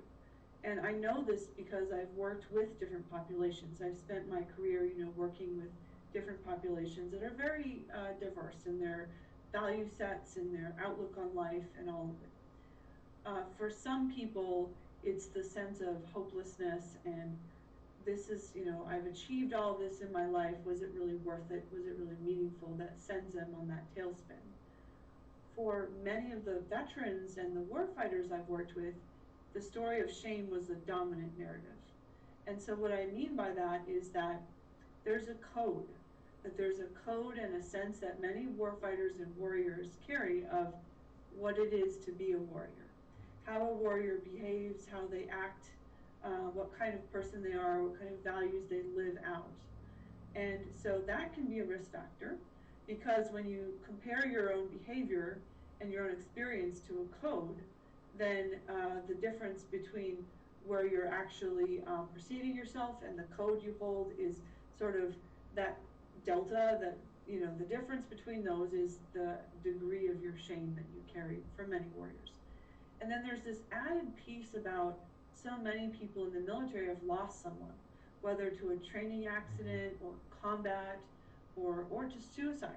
And I know this because I've worked with different populations. I've spent my career, working with different populations that are very diverse in their value sets and their outlook on life and all of it. For some people, it's the sense of hopelessness and this is, I've achieved all of this in my life. Was it really worth it? Was it really meaningful? That sends them on that tailspin. For many of the veterans and the warfighters I've worked with, the story of shame was the dominant narrative. And so what I mean by that is that there's a code and a sense that many warfighters and warriors carry of what it is to be a warrior, how a warrior behaves, how they act, what kind of person they are, what kind of values they live out. And so that can be a risk factor because when you compare your own behavior and your own experience to a code, then the difference between where you're actually perceiving yourself and the code you hold is sort of that delta, that the difference between those is the degree of your shame that you carry for many warriors. And then there's this added piece about so many people in the military have lost someone, whether to a training accident or combat or just suicide.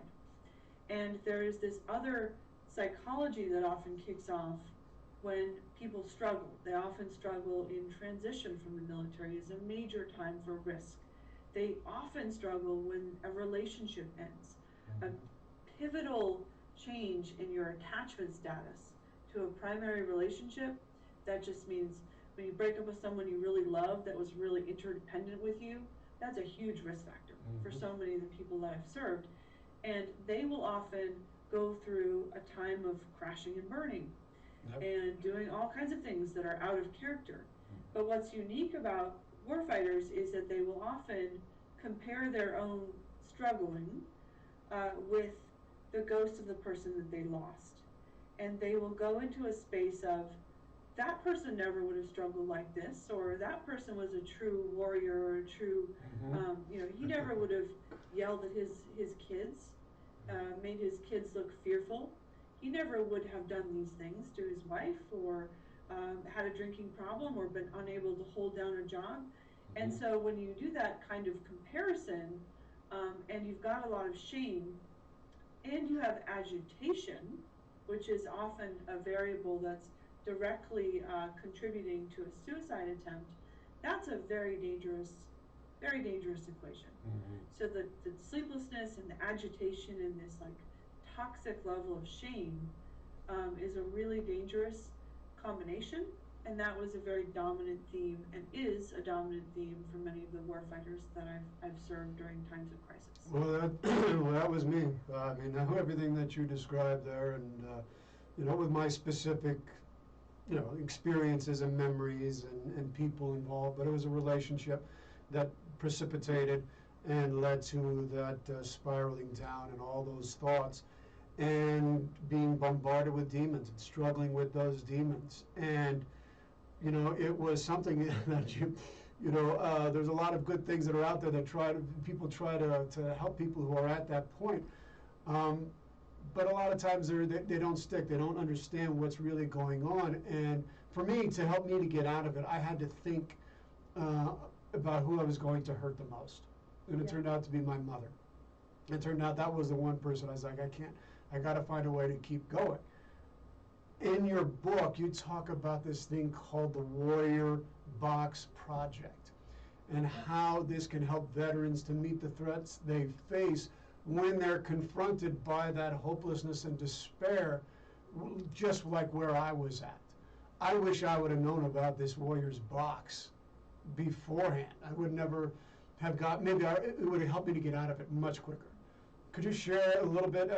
And there is this other psychology that often kicks off when people struggle. They often struggle in transition from the military is a major time for risk. They often struggle when a relationship ends. A pivotal change in your attachment status to a primary relationship, that just means when you break up with someone you really love that was really interdependent with you, that's a huge risk factor for so many of the people that I've served. And they will often go through a time of crashing and burning. And doing all kinds of things that are out of character. But what's unique about warfighters is that they will often compare their own struggling with the ghost of the person that they lost. And they will go into a space of, that person never would have struggled like this, or that person was a true warrior or a true, he never would have yelled at his kids, made his kids look fearful. He never would have done these things to his wife or had a drinking problem or been unable to hold down a job. And so when you do that kind of comparison and you've got a lot of shame and you have agitation, which is often a variable that's directly contributing to a suicide attempt, that's a very dangerous equation. So the sleeplessness and the agitation and this toxic level of shame is a really dangerous combination, And that was a very dominant theme, and is a dominant theme for many of the warfighters that I've served during times of crisis. Well, well, that was me. I mean, everything that you described there, and with my specific, experiences and memories and people involved, but it was a relationship that precipitated and led to that spiraling down and all those thoughts, and being bombarded with demons and struggling with those demons. And it was something that there's a lot of good things that are out there that people try to help people who are at that point. But a lot of times they don't stick. They don't understand what's really going on. And for me, to help me to get out of it, I had to think about who I was going to hurt the most. And it turned out to be my mother. It turned out that was the one person I was like, I got to find a way to keep going. In your book, you talk about this thing called the Warrior Box Project, and how this can help veterans to meet the threats they face when they're confronted by that hopelessness and despair, just like where I was at. I wish I would have known about this Warrior's Box beforehand. I would never have it would have helped me to get out of it much quicker. Could you share a little bit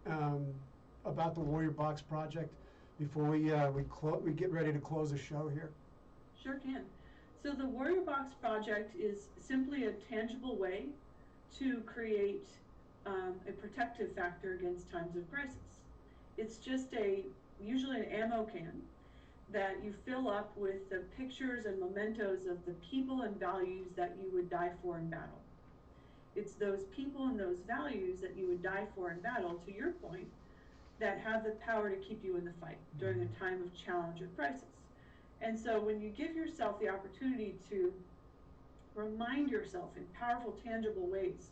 about the Warrior Box Project before we get ready to close the show here? Sure can. So the Warrior Box Project is simply a tangible way to create a protective factor against times of crisis. It's just usually an ammo can that you fill up with the pictures and mementos of the people and values that you would die for in battle. It's those people and those values that you would die for in battle, to your point, that have the power to keep you in the fight during a time of challenge or crisis. And so when you give yourself the opportunity to remind yourself in powerful, tangible ways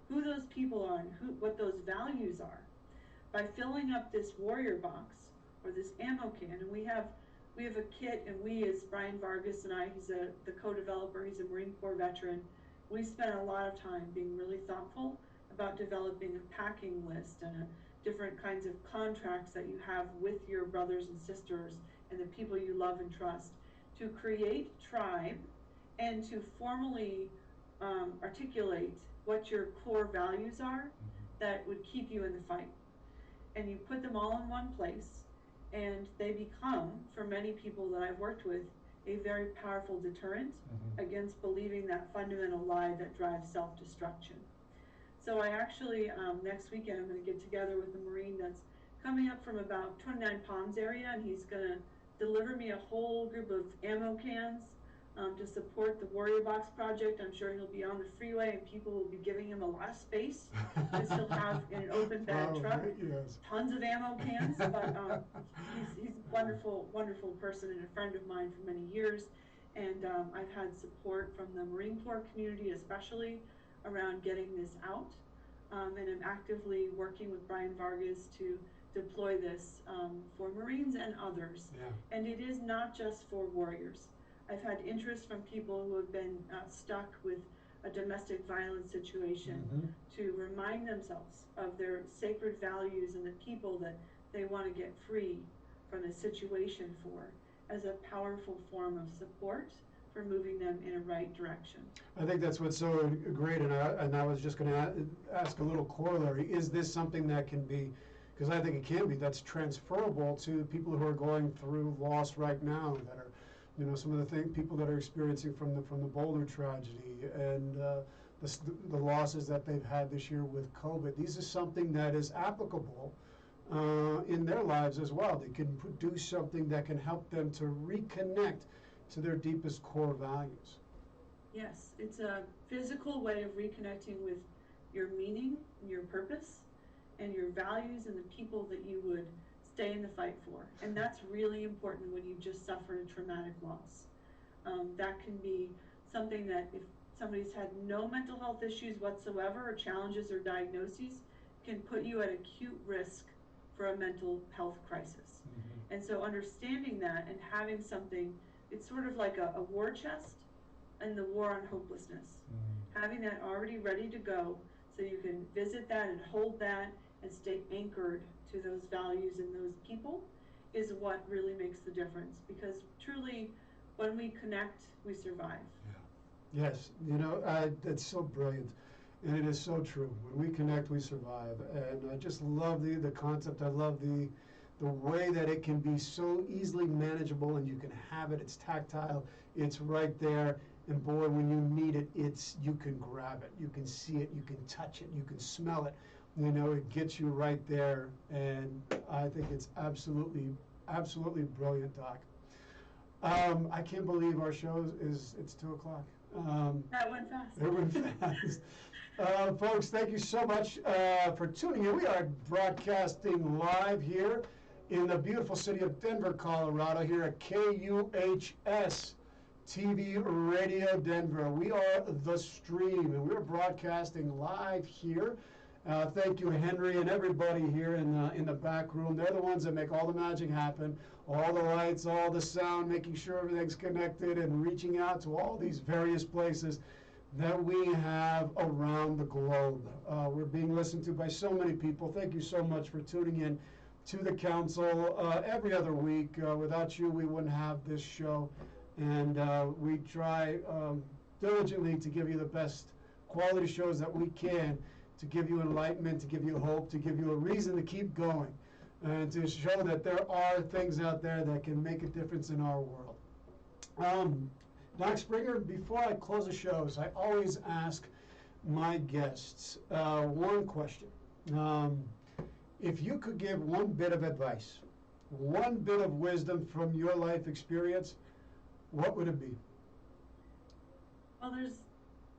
who those people are and what those values are, by filling up this Warrior Box or this ammo can, and we have a kit, and we, as Brian Vargas and I, he's the co-developer, he's a Marine Corps veteran, we spent a lot of time being really thoughtful about developing a packing list and different kinds of contracts that you have with your brothers and sisters and the people you love and trust to create tribe and to formally articulate what your core values are that would keep you in the fight. And you put them all in one place, and they become, for many people that I've worked with, a very powerful deterrent against believing that fundamental lie that drives self-destruction. So I actually, next weekend, I'm going to get together with a Marine that's coming up from about 29 Palms area, and he's going to deliver me a whole group of ammo cans to support the Warrior Box Project. I'm sure he'll be on the freeway, and people will be giving him a lot of space, because he'll have in an open bed truck tons of ammo cans. But he's a wonderful, wonderful person and a friend of mine for many years. And I've had support from the Marine Corps community, especially around getting this out, and I'm actively working with Brian Vargas to deploy this for Marines and others. And it is not just for warriors. I've had interest from people who have been stuck with a domestic violence situation to remind themselves of their sacred values and the people that they want to get free from a situation for, as a powerful form of support for moving them in a right direction. I think that's what's so great, and I was just going to ask a little corollary. Is this something that can be, because I think it can be, that's transferable to people who are going through loss right now, that are, some of the people that are experiencing from the Boulder tragedy and the losses that they've had this year with COVID. These is something that is applicable in their lives as well. They can produce something that can help them to reconnect to their deepest core values. Yes, it's a physical way of reconnecting with your meaning, your purpose, and your values and the people that you would stay in the fight for. And that's really important when you've just suffered a traumatic loss. That can be something that, if somebody's had no mental health issues whatsoever, or challenges or diagnoses, can put you at acute risk for a mental health crisis. And so understanding that and having something, it's sort of like a war chest and the war on hopelessness. Having that already ready to go so you can visit that and hold that and stay anchored to those values and those people, is what really makes the difference, because truly, when we connect, we survive. Yeah. Yes, it's so brilliant, and it is so true. When we connect, we survive, and I just love the concept. I love the way that it can be so easily manageable, and you can have it. It's tactile. It's right there, and boy, when you need it, you can grab it. You can see it. You can touch it. You can smell it. It gets you right there, and I think it's absolutely brilliant, Doc. I can't believe our show it's 2:00. That went fast. It went fast. Folks, thank you so much for tuning in. We are broadcasting live here in the beautiful city of Denver, Colorado, here at KUHS TV Radio Denver. We are The Stream, and we're broadcasting live here. Thank you, Henry, and everybody here in the back room. They're the ones that make all the magic happen, all the lights, all the sound, making sure everything's connected and reaching out to all these various places that we have around the globe. We're being listened to by so many people. Thank you so much for tuning in to the council every other week. Without you, we wouldn't have this show. And we try diligently to give you the best quality shows that we can, to give you enlightenment, to give you hope, to give you a reason to keep going, and to show that there are things out there that can make a difference in our world. Doc Springer, before I close the shows, I always ask my guests one question. If you could give one bit of advice, one bit of wisdom from your life experience, what would it be? Well,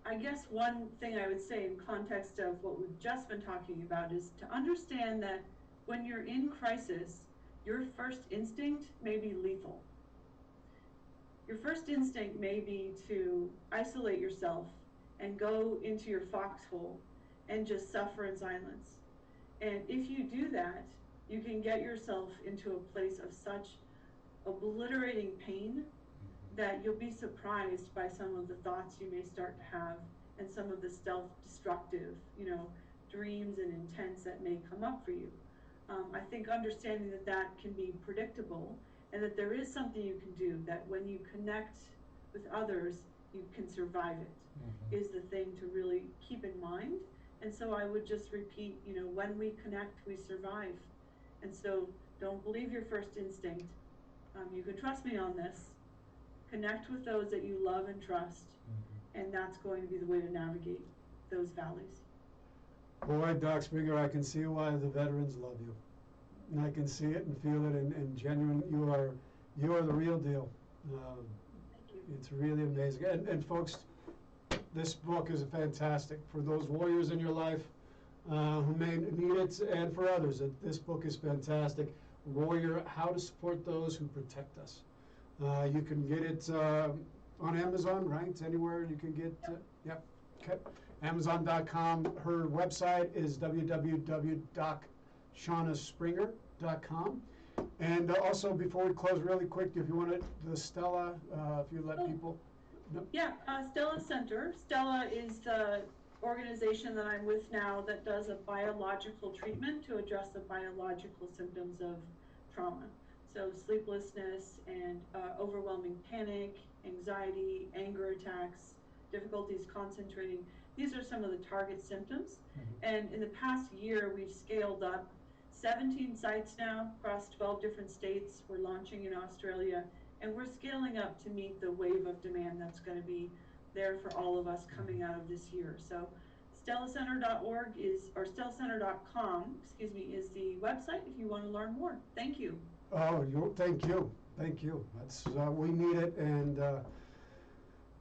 I guess one thing I would say in context of what we've just been talking about is to understand that when you're in crisis, your first instinct may be lethal. Your first instinct may be to isolate yourself and go into your foxhole and just suffer in silence. And if you do that, you can get yourself into a place of such obliterating pain that you'll be surprised by some of the thoughts you may start to have, and some of the self-destructive, dreams and intents that may come up for you. I think understanding that can be predictable, and that there is something you can do, that when you connect with others, you can survive it, is the thing to really keep in mind. And so I would just repeat, when we connect, we survive. And so don't believe your first instinct. You can trust me on this. Connect with those that you love and trust, and that's going to be the way to navigate those valleys. Boy, Doc Springer, I can see why the veterans love you. And I can see it and feel it, and genuine. You are the real deal. Thank you. It's really amazing. And folks, this book is fantastic for those warriors in your life who may need it, and for others. This book is fantastic. Warrior: How to Support Those Who Protect Us. You can get it on Amazon, right? Anywhere you can get. Yep. Okay. Amazon.com. Her website is www.shaunaspringer.com. And also, before we close, really quick, if you want to, the Stella, if you let people. No? Yeah, Stella Center. Stella is the organization that I'm with now that does a biological treatment to address the biological symptoms of trauma. So sleeplessness and overwhelming panic, anxiety, anger attacks, difficulties concentrating. These are some of the target symptoms. And in the past year, we've scaled up 17 sites now across 12 different states. We're launching in Australia, and we're scaling up to meet the wave of demand that's going to be there for all of us coming out of this year. So stellacenter.org or stellacenter.com, is the website if you want to learn more. Thank you. Oh, thank you. Thank you. That's we need it, and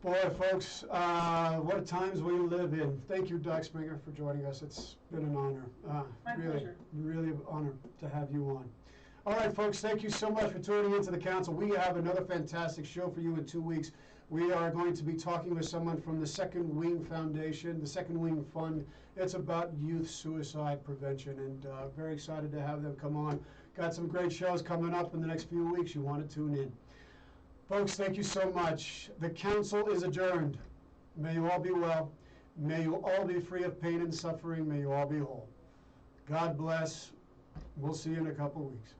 boy, folks, what times we live in. Thank you, Doc Springer, for joining us. It's been an honor. My pleasure. Really an honor to have you on. All right, folks, thank you so much for tuning into the council. We have another fantastic show for you in 2 weeks. We are going to be talking with someone from the Second Wing Foundation, the Second Wing Fund. It's about youth suicide prevention, and very excited to have them come on. Got some great shows coming up in the next few weeks. You want to tune in. Folks, thank you so much. The council is adjourned. May you all be well. May you all be free of pain and suffering. May you all be whole. God bless. We'll see you in a couple weeks.